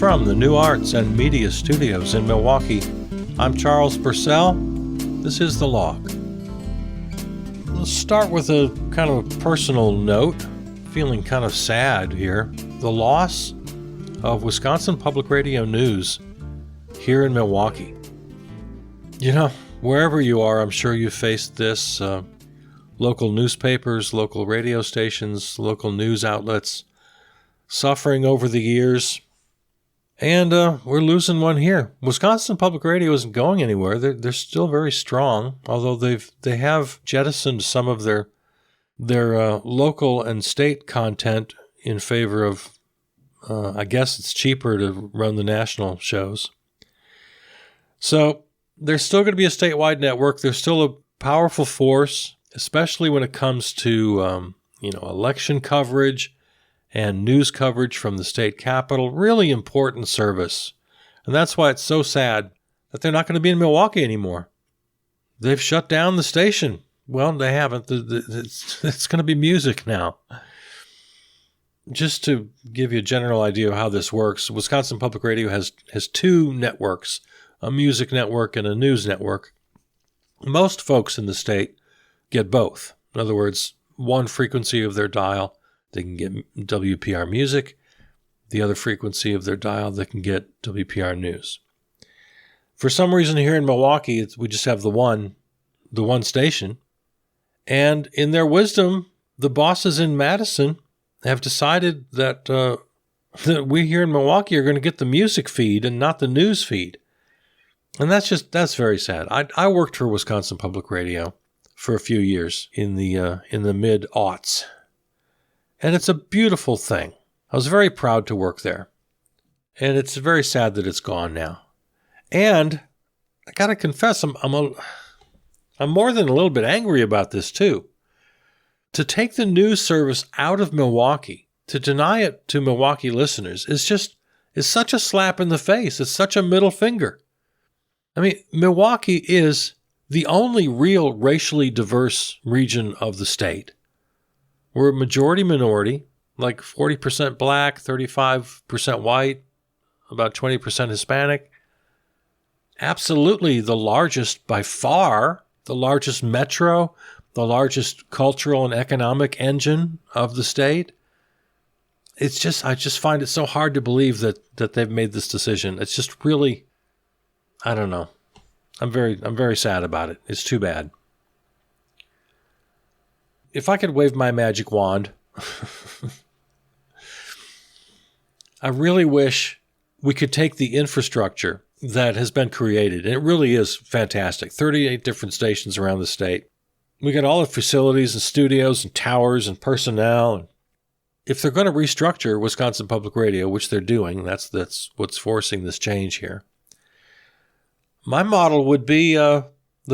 From the New Arts and Media Studios in Milwaukee, I'm Charles Purcell. This is The Log. Let's start with a kind of personal note. Feeling kind of sad here. The loss of Wisconsin Public Radio News here in Milwaukee. You know, wherever you are, I'm sure you've faced this. Local newspapers, local radio stations, local news outlets suffering over the years. And we're losing one here. Wisconsin Public Radio isn't going anywhere. They're still very strong, although they have jettisoned some of their local and state content in favor of, I guess it's cheaper to run the national shows. So there's still going to be a statewide network. There's still a powerful force, especially when it comes to election coverage and news coverage from the state capitol. Really important service. And that's why it's so sad that they're not going to be in Milwaukee anymore. They've shut down the station. Well, they haven't. It's going to be music now. Just to give you a general idea of how this works, Wisconsin Public Radio has two networks, a music network and a news network. Most folks in the state get both. In other words, one frequency of their dial, they can get WPR music. The other frequency of their dial, they can get WPR news. For some reason here in Milwaukee, we just have the one station. And in their wisdom, the bosses in Madison have decided that we here in Milwaukee are going to get the music feed and not the news feed. And that's very sad. I worked for Wisconsin Public Radio for a few years in the mid-aughts. And it's a beautiful thing. I was very proud to work there. And it's very sad that it's gone now. And I got to confess, I'm more than a little bit angry about this too. To take the news service out of Milwaukee, to deny it to Milwaukee listeners is such a slap in the face. It's such a middle finger. I mean, Milwaukee is the only real racially diverse region of the state. We're majority-minority, like 40% black, 35% white, about 20% Hispanic. Absolutely the largest, by far, the largest metro, the largest cultural and economic engine of the state. I just find it so hard to believe that they've made this decision. It's just really, I don't know. I'm very sad about it. It's too bad. If I could wave my magic wand, I really wish we could take the infrastructure that has been created, and it really is fantastic. 38 different stations around the state. We got all the facilities and studios and towers and personnel. And if they're going to restructure Wisconsin Public Radio, which they're doing, that's what's forcing this change here. My model would be the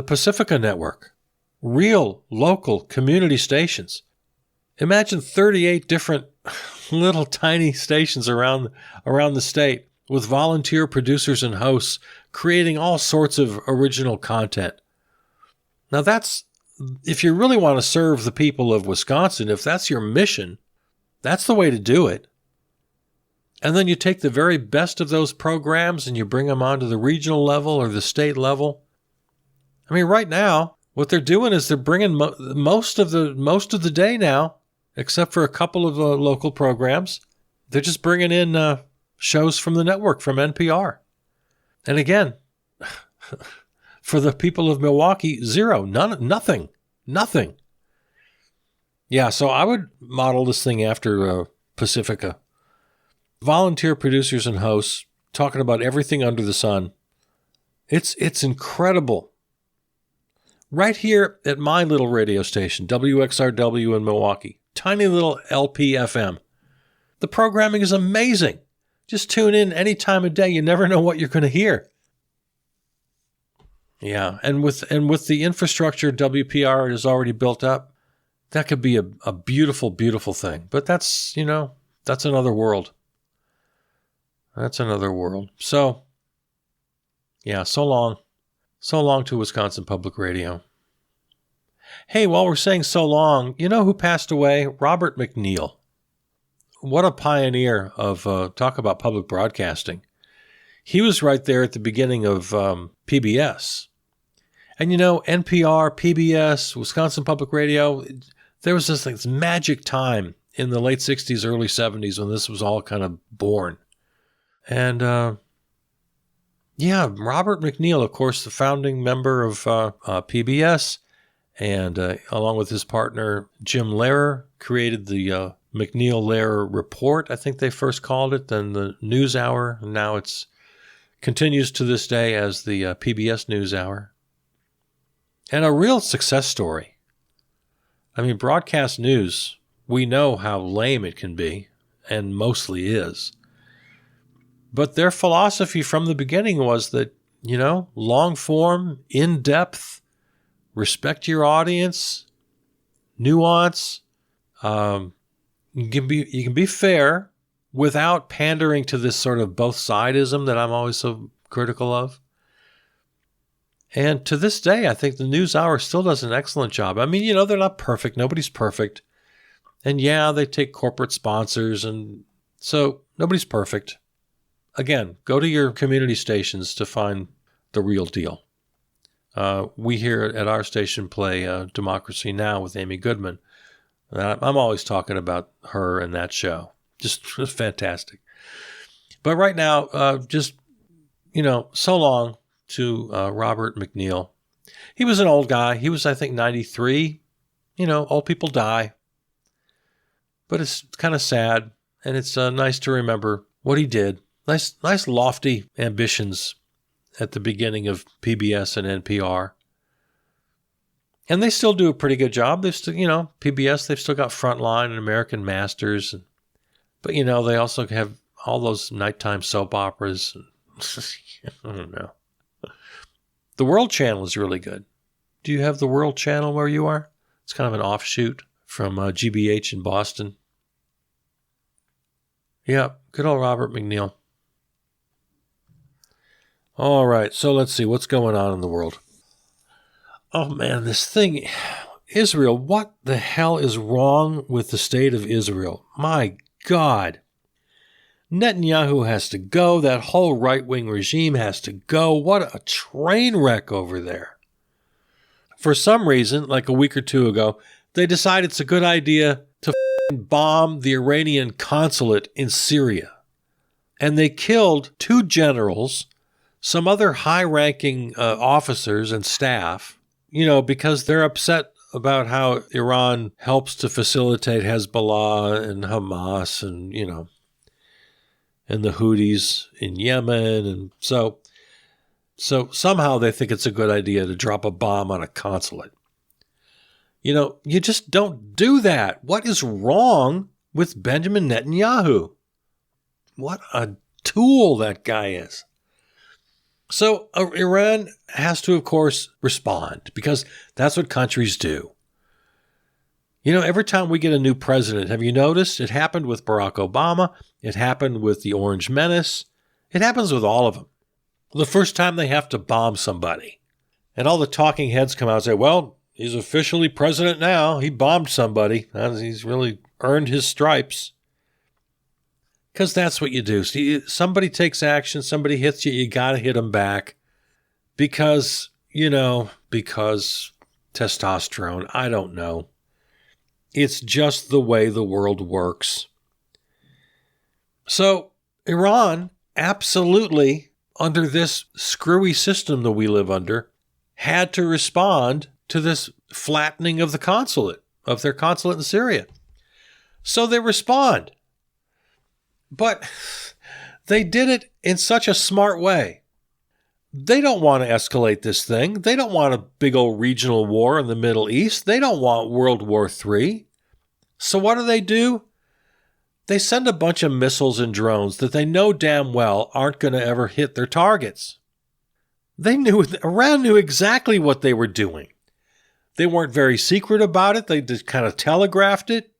Pacifica Network. Real, local, community stations. Imagine 38 different little tiny stations around the state with volunteer producers and hosts creating all sorts of original content. Now if you really want to serve the people of Wisconsin, if that's your mission, that's the way to do it. And then you take the very best of those programs and you bring them onto the regional level or the state level. I mean, right now, what they're doing is they're bringing most of the day now, except for a couple of local programs. They're just bringing in shows from the network, from NPR. And again, for the people of Milwaukee, zero, nothing. Yeah, so I would model this thing after Pacifica. Volunteer producers and hosts talking about everything under the sun. It's incredible. Right here at my little radio station, WXRW in Milwaukee, tiny little LP-FM. The programming is amazing. Just tune in any time of day. You never know what you're going to hear. Yeah, and with the infrastructure WPR is already built up, that could be a beautiful, beautiful thing. But that's another world. That's another world. So, yeah, so long. So long to Wisconsin Public Radio. Hey, while we're saying so long, you know who passed away? Robert McNeil. what a pioneer of talk about public broadcasting. He was right there at the beginning of PBS. And NPR, PBS, Wisconsin Public Radio, there was this magic time in the late 60s, early 70s when this was all kind of born. And Robert McNeil, of course, the founding member of PBS, and along with his partner, Jim Lehrer, created the McNeil-Lehrer Report, I think they first called it, then the News Hour. And now it's continues to this day as the PBS News Hour. And a real success story. I mean, broadcast news, we know how lame it can be, and mostly is. But their philosophy from the beginning was that, long form, in-depth, respect your audience, nuance. You can be fair without pandering to this sort of both-sidism that I'm always so critical of. And to this day, I think the News Hour still does an excellent job. I mean, they're not perfect. Nobody's perfect. And they take corporate sponsors, and so nobody's perfect. Again, go to your community stations to find the real deal. We here at our station play Democracy Now! With Amy Goodman. I'm always talking about her and that show. Just fantastic. But right now, so long to Robert McNeil. He was an old guy. He was, I think, 93. Old people die. But it's kind of sad, and it's nice to remember what he did. Nice lofty ambitions at the beginning of PBS and NPR. And they still do a pretty good job. They've still, PBS, they've still got Frontline and American Masters. But, they also have all those nighttime soap operas. I don't know. The World Channel is really good. Do you have the World Channel where you are? It's kind of an offshoot from GBH in Boston. Yeah, good old Robert McNeil. All right, so let's see what's going on in the world. Oh man, this thing, Israel, what the hell is wrong with the state of Israel? My God. Netanyahu has to go. That whole right-wing regime has to go. What a train wreck over there. For some reason, like a week or two ago, they decide it's a good idea to bomb the Iranian consulate in Syria. And they killed 2 generals, some other high-ranking officers and staff, because they're upset about how Iran helps to facilitate Hezbollah and Hamas and, and the Houthis in Yemen. And so somehow they think it's a good idea to drop a bomb on a consulate. You just don't do that. What is wrong with Benjamin Netanyahu? What a tool that guy is. So Iran has to, of course, respond because that's what countries do. Every time we get a new president, have you noticed? It happened with Barack Obama. It happened with the Orange Menace. It happens with all of them. The first time they have to bomb somebody. And all the talking heads come out and say, well, he's officially president now. He bombed somebody. He's really earned his stripes. Because that's what you do. Somebody takes action, somebody hits you, you got to hit them back. Because testosterone, I don't know. It's just the way the world works. So Iran absolutely, under this screwy system that we live under, had to respond to this flattening of their consulate in Syria. So they respond. But they did it in such a smart way. They don't want to escalate this thing. They don't want a big old regional war in the Middle East. They don't want World War III. So what do? They send a bunch of missiles and drones that they know damn well aren't going to ever hit their targets. Iran knew exactly what they were doing. They weren't very secret about it. They just kind of telegraphed it.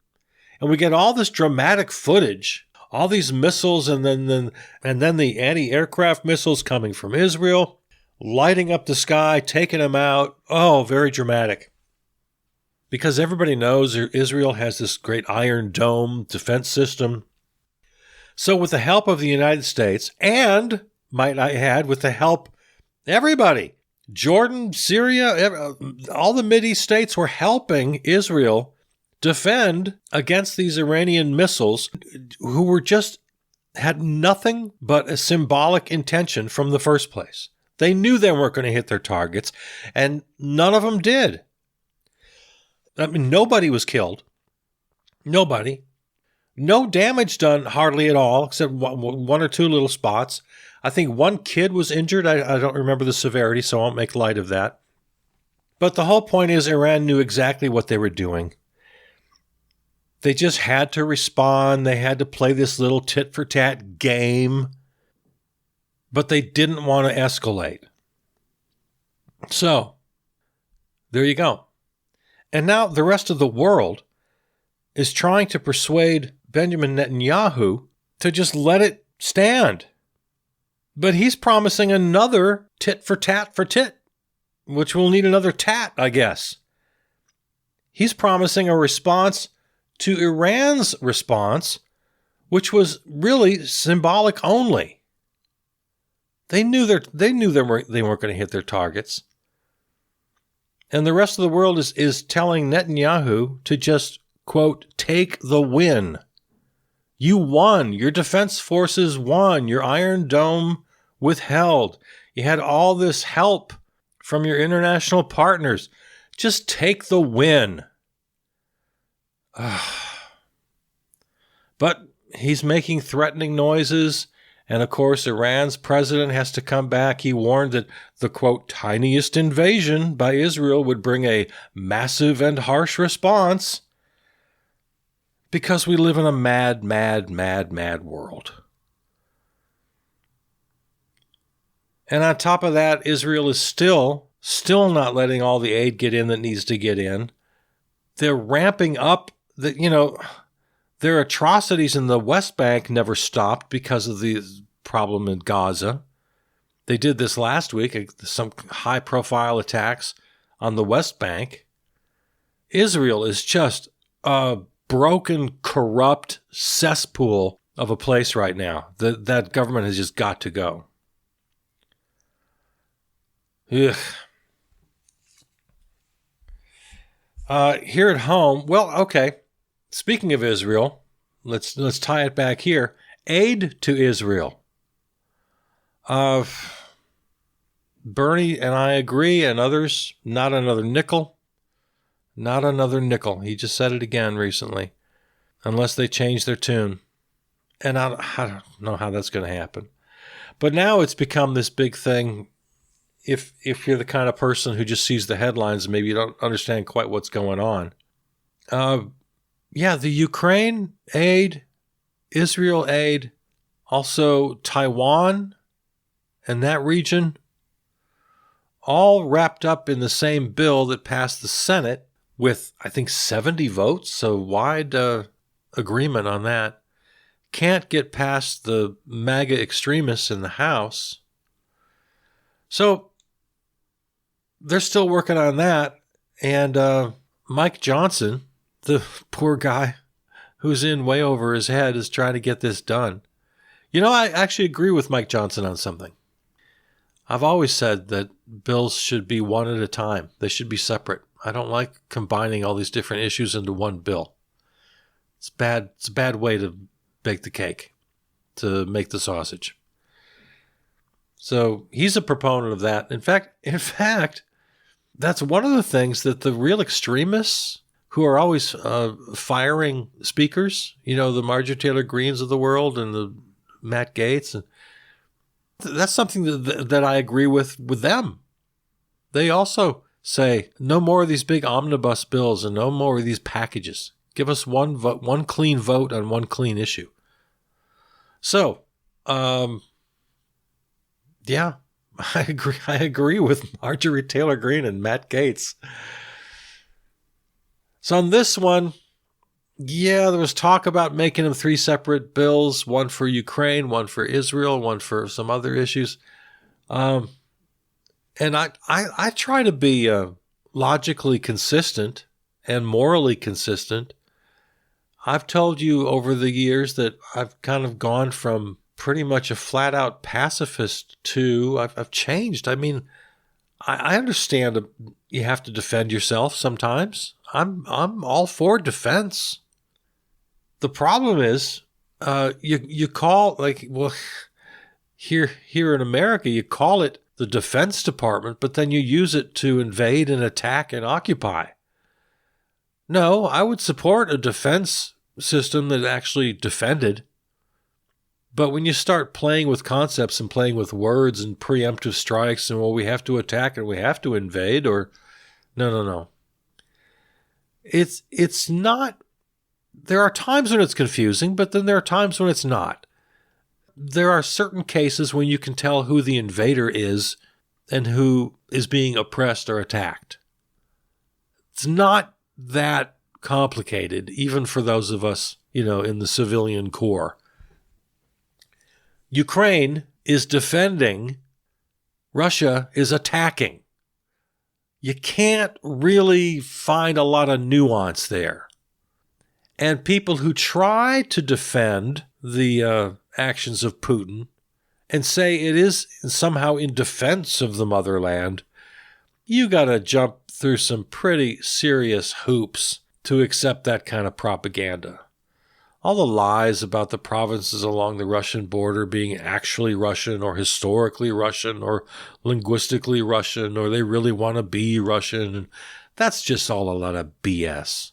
And we get all this dramatic footage, all these missiles, and then the anti-aircraft missiles coming from Israel, lighting up the sky, taking them out. Oh, very dramatic. Because everybody knows Israel has this great Iron Dome defense system. So with the help of the United States, and might I add, with the help everybody, Jordan, Syria, all the Mideast states were helping Israel defend against these Iranian missiles who were just had nothing but a symbolic intention from the first place. They knew they weren't going to hit their targets, and none of them did. I mean, nobody was killed. Nobody. No damage done hardly at all, except one or two little spots. I think one kid was injured. I don't remember the severity, so I won't make light of that. But the whole point is Iran knew exactly what they were doing. They just had to respond. They had to play this little tit-for-tat game. But they didn't want to escalate. So, there you go. And now the rest of the world is trying to persuade Benjamin Netanyahu to just let it stand. But he's promising another tit for tat, which will need another tat, I guess. He's promising a response to Iran's response, which was really symbolic only. They knew they weren't going to hit their targets. And the rest of the world is telling Netanyahu to just, quote, take the win. You won. Your defense forces won. Your Iron Dome withheld. You had all this help from your international partners. Just take the win. But he's making threatening noises. And of course, Iran's president has to come back. He warned that the, quote, tiniest invasion by Israel would bring a massive and harsh response. Because we live in a mad, mad, mad, mad world. And on top of that, Israel is still not letting all the aid get in that needs to get in. They're ramping up their atrocities in the West Bank never stopped because of the problem in Gaza. They did this last week, some high-profile attacks on the West Bank. Israel is just a broken, corrupt cesspool of a place right now. That government has just got to go. Ugh. Here at home, well, okay. Speaking of Israel, let's tie it back here. Aid to Israel. Bernie and I agree, and others, not another nickel. Not another nickel. He just said it again recently. Unless they change their tune. And I don't know how that's going to happen. But now it's become this big thing. If you're the kind of person who just sees the headlines and maybe you don't understand quite what's going on. Yeah, the Ukraine aid, Israel aid, also Taiwan and that region, all wrapped up in the same bill that passed the Senate with, I think, 70 votes, so wide agreement on that. Can't get past the MAGA extremists in the House. So they're still working on that, and Mike Johnson, the poor guy who's in way over his head, is trying to get this done. You know, I actually agree with Mike Johnson on something. I've always said that bills should be one at a time. They should be separate. I don't like combining all these different issues into one bill. It's bad. It's a bad way to bake the cake, to make the sausage. So he's a proponent of that. In fact, that's one of the things that the real extremists who are always firing speakers, you know, the Marjorie Taylor Greenes of the world and the Matt Gaetz, and that's something that I agree with them. They also say no more of these big omnibus bills and no more of these packages. Give us one vote, one clean vote on one clean issue. So, yeah, I agree with Marjorie Taylor Greene and Matt Gaetz. So on this one, yeah, there was talk about making them three separate bills, one for Ukraine, one for Israel, one for some other issues. And I try to be logically consistent and morally consistent. I've told you over the years that I've kind of gone from pretty much a flat-out pacifist to I've changed. I mean, I understand you have to defend yourself sometimes. I'm all for defense. The problem is, you call here in America you call it the Defense Department, but then you use it to invade and attack and occupy. No, I would support a defense system that actually defended. But when you start playing with concepts and playing with words and preemptive strikes and, well, we have to attack and we have to invade, or no. It's not. There are times when it's confusing, but then there are times when it's not. There are certain cases when you can tell who the invader is and who is being oppressed or attacked. It's not that complicated, even for those of us, in the civilian corps. Ukraine is defending. Russia is attacking. You can't really find a lot of nuance there. And people who try to defend the actions of Putin and say it is somehow in defense of the motherland, you got to jump through some pretty serious hoops to accept that kind of propaganda. All the lies about the provinces along the Russian border being actually Russian or historically Russian or linguistically Russian or they really want to be Russian, that's just all a lot of BS.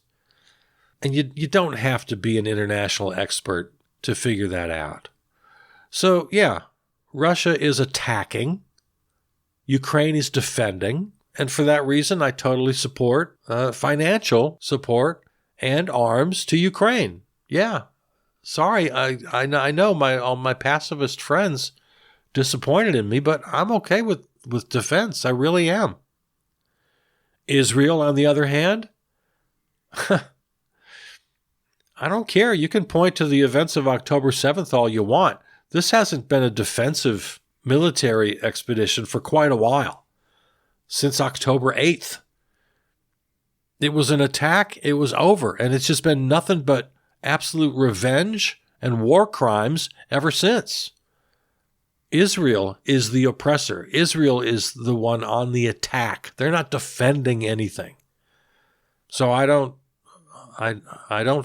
And you don't have to be an international expert to figure that out. So, yeah, Russia is attacking. Ukraine is defending. And for that reason, I totally support financial support and arms to Ukraine. Yeah. Sorry, I know all my pacifist friends disappointed in me, but I'm okay with defense. I really am. Israel, on the other hand, I don't care. You can point to the events of October 7th all you want. This hasn't been a defensive military expedition for quite a while. Since October 8th. It was an attack. It was over. And it's just been nothing but absolute revenge and war crimes ever since. Israel is the oppressor. Israel is the one on the attack. They're not defending anything. So I don't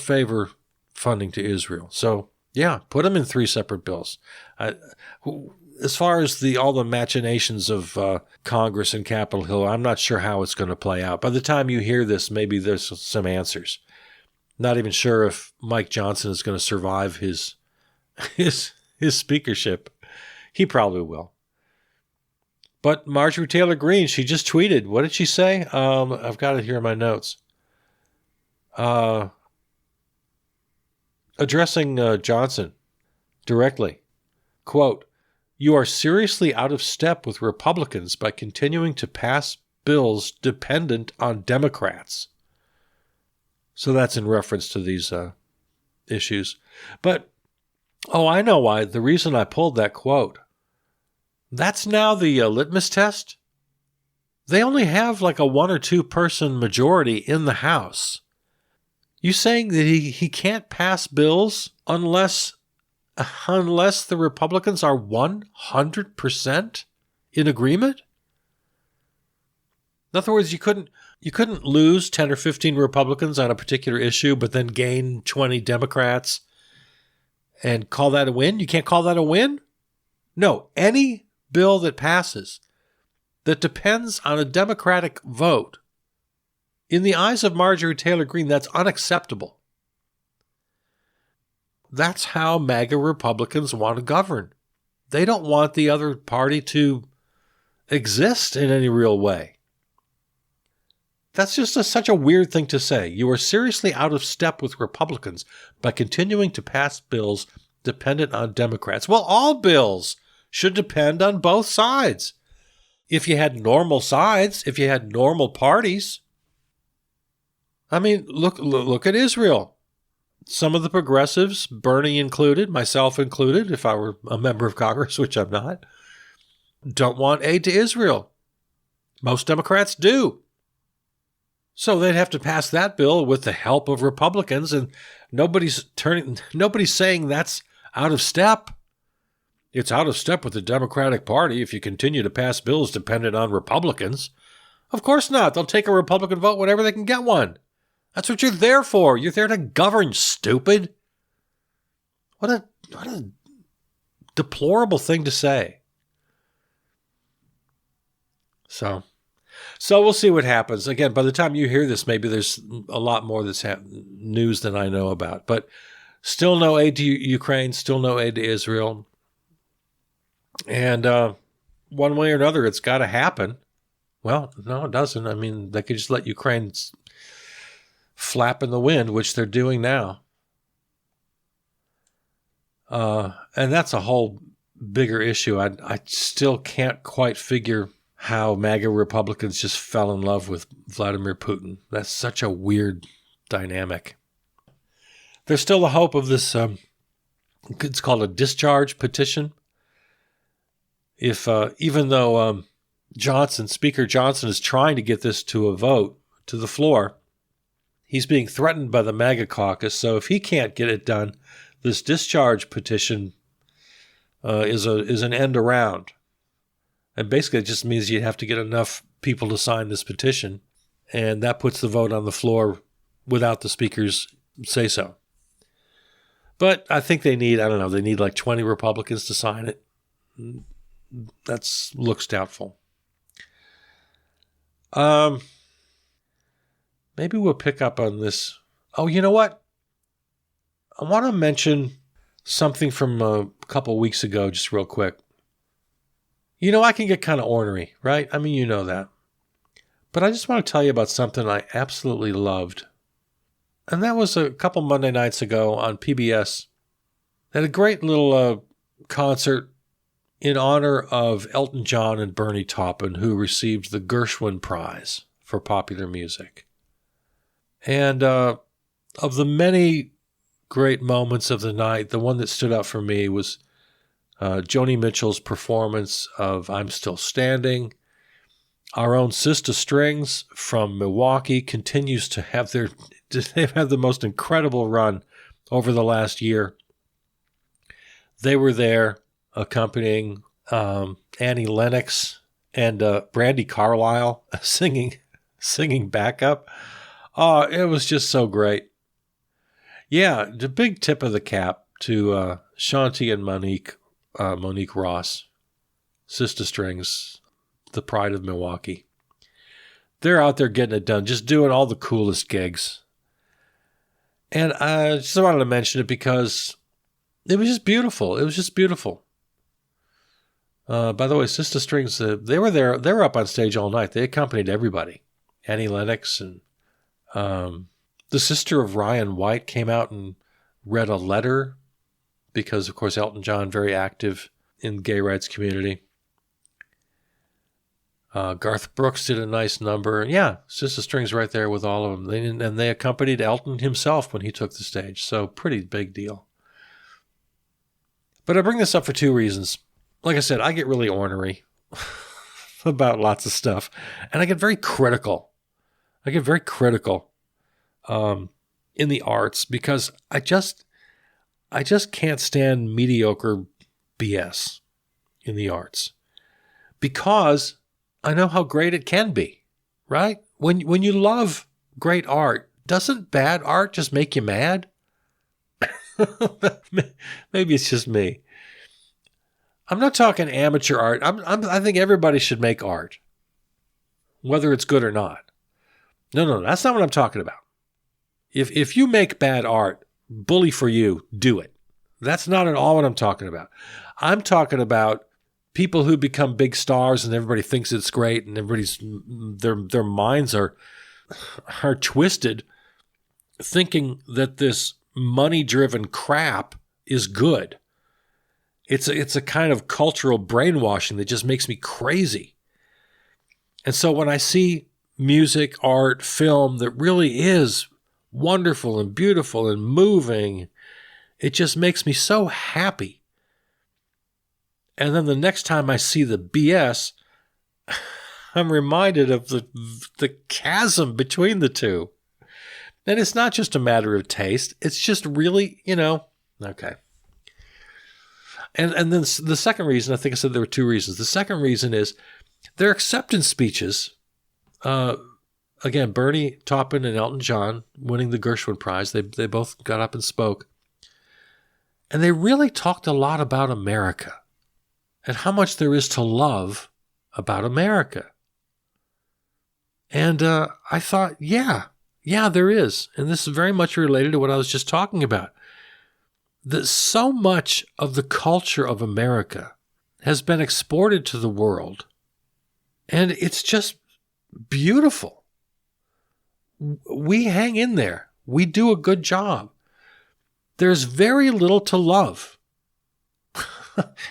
favor funding to Israel. So, yeah, put them in 3 separate bills. As far as all the machinations of Congress and Capitol Hill, I'm not sure how it's going to play out. By the time you hear this, maybe there's some answers. Not even sure if Mike Johnson is going to survive his speakership. He probably will. But Marjorie Taylor Greene, she just tweeted. What did she say? I've got it here in my notes. Addressing Johnson directly, quote, "You are seriously out of step with Republicans by continuing to pass bills dependent on Democrats." So that's in reference to these issues. But, I know why. The reason I pulled that quote, that's now the litmus test. They only have like a 1 or 2 person majority in the House. You saying that he can't pass bills unless the Republicans are 100% in agreement? In other words, you couldn't lose 10 or 15 Republicans on a particular issue, but then gain 20 Democrats and call that a win? You can't call that a win? No, any bill that passes that depends on a Democratic vote, in the eyes of Marjorie Taylor Greene, that's unacceptable. That's how MAGA Republicans want to govern. They don't want the other party to exist in any real way. That's just such a weird thing to say. You are seriously out of step with Republicans by continuing to pass bills dependent on Democrats. Well, all bills should depend on both sides. If you had normal sides, if you had normal parties. I mean, look at Israel. Some of the progressives, Bernie included, myself included, if I were a member of Congress, which I'm not, don't want aid to Israel. Most Democrats do. So they'd have to pass that bill with the help of Republicans, and nobody's saying that's out of step. It's out of step with the Democratic Party if you continue to pass bills dependent on Republicans. Of course not. They'll take a Republican vote whenever they can get one. That's what you're there for. You're there to govern, stupid. What a deplorable thing to say. So we'll see what happens. Again, by the time you hear this, maybe there's a lot more that's news than I know about. But still no aid to Ukraine, still no aid to Israel. And one way or another, it's got to happen. Well, no, it doesn't. I mean, they could just let Ukraine flap in the wind, which they're doing now. And that's a whole bigger issue. I still can't quite figure how MAGA Republicans just fell in love with Vladimir Putin. That's such a weird dynamic. There's still a hope of this, it's called a discharge petition. If even though Speaker Johnson is trying to get this to a vote, to the floor, he's being threatened by the MAGA caucus. So if he can't get it done, this discharge petition is an end around. And basically, it just means you have to get enough people to sign this petition, and that puts the vote on the floor without the speaker's say-so. But I think they need like 20 Republicans to sign it. That looks doubtful. Maybe we'll pick up on this. Oh, you know what? I want to mention something from a couple weeks ago, just real quick. You know, I can get kind of ornery, right? I mean, you know that. But I just want to tell you about something I absolutely loved. And that was a couple Monday nights ago on PBS. They had a great little concert in honor of Elton John and Bernie Taupin, who received the Gershwin Prize for popular music. And of the many great moments of the night, the one that stood out for me was Joni Mitchell's performance of I'm Still Standing. Our own Sister Strings from Milwaukee continues to have they've had the most incredible run over the last year. They were there accompanying Annie Lennox and Brandi Carlile singing backup. Oh, it was just so great. Yeah, the big tip of the cap to Shanti and Monique Ross, Sister Strings, the pride of Milwaukee. They're out there getting it done, just doing all the coolest gigs. And I just wanted to mention it because it was just beautiful. It was just beautiful. By the way, Sister Strings, they were there. They were up on stage all night. They accompanied everybody. Annie Lennox and the sister of Ryan White came out and read a letter because, of course, Elton John, very active in the gay rights community. Garth Brooks did a nice number. Yeah, Sister Strings right there with all of them. And they accompanied Elton himself when he took the stage. So pretty big deal. But I bring this up for two reasons. Like I said, I get really ornery about lots of stuff. And I get very critical. In the arts because I just can't stand mediocre BS in the arts because I know how great it can be, right? When you love great art, doesn't bad art just make you mad? Maybe it's just me. I'm not talking amateur art. I think everybody should make art, whether it's good or not. No, that's not what I'm talking about. If you make bad art, bully for you, do it. That's not at all what I'm talking about. I'm talking about people who become big stars and everybody thinks it's great and everybody's their minds are twisted thinking that this money-driven crap is good. It's a kind of cultural brainwashing that just makes me crazy. And so when I see music, art, film that really is wonderful and beautiful and moving, it just makes me so happy. And then the next time I see the BS, I'm reminded of the chasm between the two. And it's not just a matter of taste. It's just really, okay. And then the second reason, I think I said there were two reasons. The second reason is their acceptance speeches. Again, Bernie Taupin and Elton John winning the Gershwin Prize. They both got up and spoke. And they really talked a lot about America and how much there is to love about America. And I thought, yeah, there is. And this is very much related to what I was just talking about. That so much of the culture of America has been exported to the world. And it's just beautiful. We hang in there. We do a good job. There's very little to love.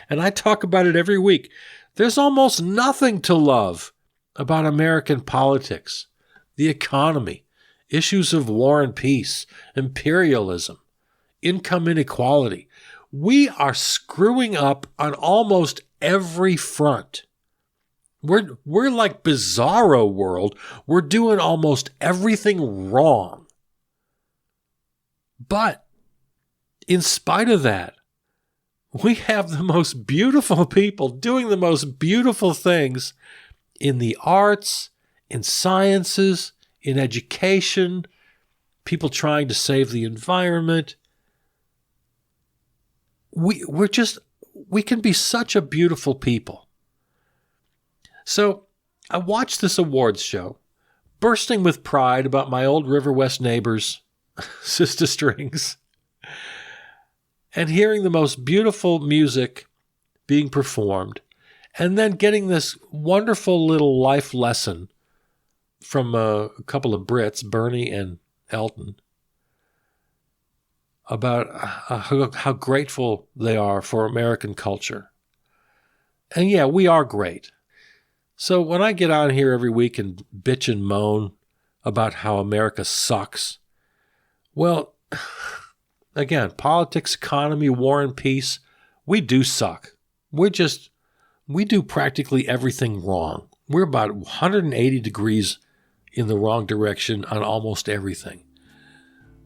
And I talk about it every week. There's almost nothing to love about American politics, the economy, issues of war and peace, imperialism, income inequality. We are screwing up on almost every front. We're like Bizarro World. We're doing almost everything wrong. But in spite of that, we have the most beautiful people doing the most beautiful things in the arts, in sciences, in education, people trying to save the environment. We can be such a beautiful people. So I watched this awards show, bursting with pride about my old River West neighbors, Sister Strings, and hearing the most beautiful music being performed, and then getting this wonderful little life lesson from a couple of Brits, Bernie and Elton, about how grateful they are for American culture. And yeah, we are great. So when I get on here every week and bitch and moan about how America sucks, well, again, politics, economy, war and peace, we do suck. We do practically everything wrong. We're about 180 degrees in the wrong direction on almost everything.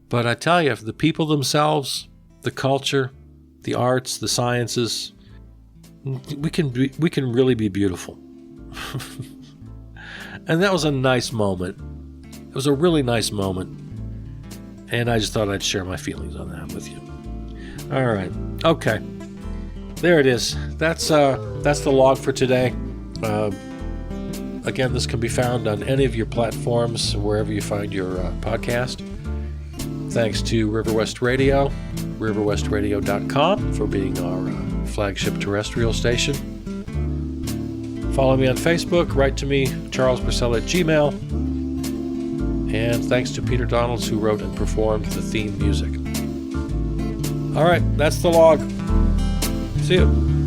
But I tell you, the people themselves, the culture, the arts, the sciences, we can really be beautiful. And that was a nice moment. It was a really nice moment. And I just thought I'd share my feelings on that with you. All right. Okay. There it is. That's the log for today. Again, this can be found on any of your platforms, wherever you find your podcast. Thanks to River West Radio, riverwestradio.com, for being our flagship terrestrial station. Follow me on Facebook. Write to me, charlespurcell@gmail.com. And thanks to Peter Donalds, who wrote and performed the theme music. All right, that's the log. See you.